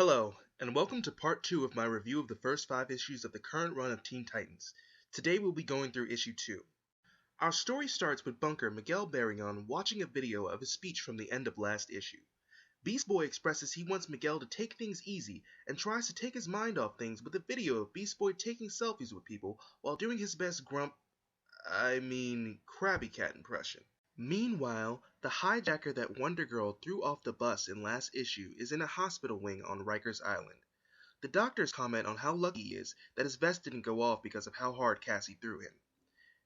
Hello, and welcome to part 2 of my review of the first 5 issues of the current run of Teen Titans. Today we'll be going through issue 2. Our story starts with Bunker Miguel Barrion watching a video of his speech from the end of last issue. Beast Boy expresses he wants Miguel to take things easy and tries to take his mind off things with a video of Beast Boy taking selfies with people while doing his best Krabby Cat impression. Meanwhile, the hijacker that Wonder Girl threw off the bus in last issue is in a hospital wing on Rikers Island. The doctors comment on how lucky he is that his vest didn't go off because of how hard Cassie threw him.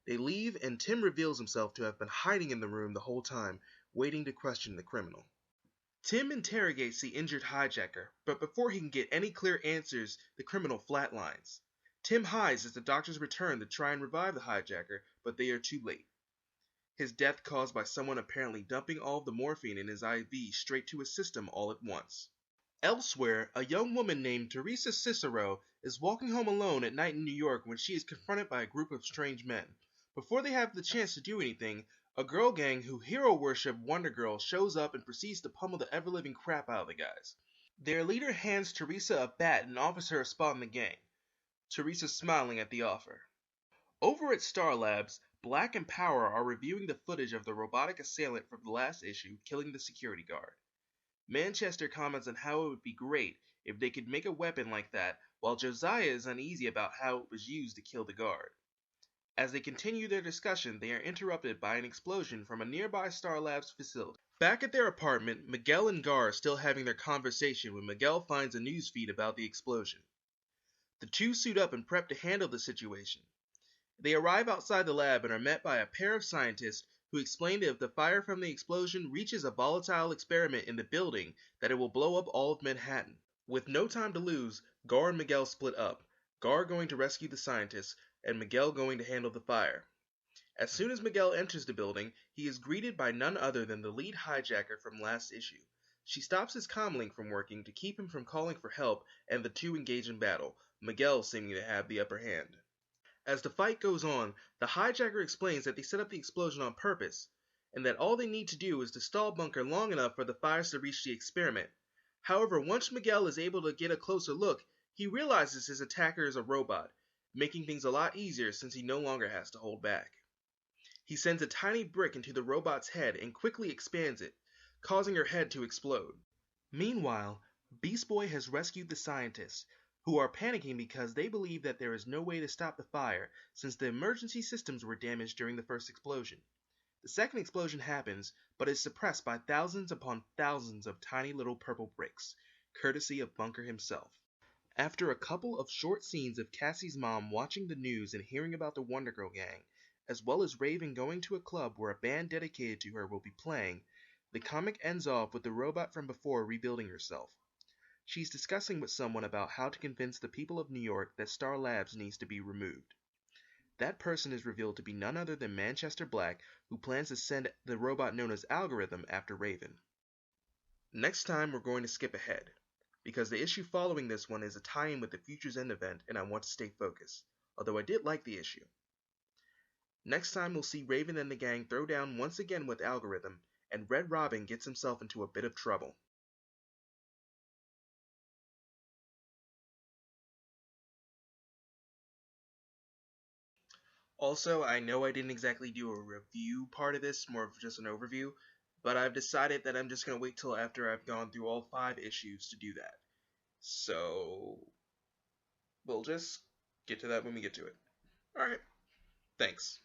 They leave and Tim reveals himself to have been hiding in the room the whole time, waiting to question the criminal. Tim interrogates the injured hijacker, but before he can get any clear answers, the criminal flatlines. Tim hides as the doctors return to try and revive the hijacker, but they are too late. His death caused by someone apparently dumping all of the morphine in his IV straight to his system all at once. Elsewhere, a young woman named Teresa Cicero is walking home alone at night in New York when she is confronted by a group of strange men. Before they have the chance to do anything, a girl gang who hero worship Wonder Girl shows up and proceeds to pummel the ever-living crap out of the guys. Their leader hands Teresa a bat and offers her a spot in the gang. Teresa smiling at the offer. Over at Star Labs, Black and Power are reviewing the footage of the robotic assailant from the last issue killing the security guard. Manchester comments on how it would be great if they could make a weapon like that, while Josiah is uneasy about how it was used to kill the guard. As they continue their discussion, they are interrupted by an explosion from a nearby Star Labs facility. Back at their apartment, Miguel and Gar are still having their conversation when Miguel finds a news feed about the explosion. The two suit up and prep to handle the situation. They arrive outside the lab and are met by a pair of scientists who explain that if the fire from the explosion reaches a volatile experiment in the building, that it will blow up all of Manhattan. With no time to lose, Gar and Miguel split up, Gar going to rescue the scientists, and Miguel going to handle the fire. As soon as Miguel enters the building, he is greeted by none other than the lead hijacker from last issue. She stops his comlink from working to keep him from calling for help, and the two engage in battle, Miguel seeming to have the upper hand. As the fight goes on, the hijacker explains that they set up the explosion on purpose, and that all they need to do is to stall Bunker long enough for the fires to reach the experiment. However, once Miguel is able to get a closer look, he realizes his attacker is a robot, making things a lot easier since he no longer has to hold back. He sends a tiny brick into the robot's head and quickly expands it, causing her head to explode. Meanwhile, Beast Boy has rescued the scientists, who are panicking because they believe that there is no way to stop the fire since the emergency systems were damaged during the first explosion. The second explosion happens, but is suppressed by thousands upon thousands of tiny little purple bricks, courtesy of Bunker himself. After a couple of short scenes of Cassie's mom watching the news and hearing about the Wonder Girl gang, as well as Raven going to a club where a band dedicated to her will be playing, the comic ends off with the robot from before rebuilding herself. She's discussing with someone about how to convince the people of New York that Star Labs needs to be removed. That person is revealed to be none other than Manchester Black, who plans to send the robot known as Algorithm after Raven. Next time we're going to skip ahead, because the issue following this one is a tie-in with the Future's End event and I want to stay focused, although I did like the issue. Next time we'll see Raven and the gang throw down once again with Algorithm, and Red Robin gets himself into a bit of trouble. Also, I know I didn't exactly do a review part of this, more of just an overview, but I've decided that I'm just going to wait till after I've gone through all 5 issues to do that. So, we'll just get to that when we get to it. Alright, thanks.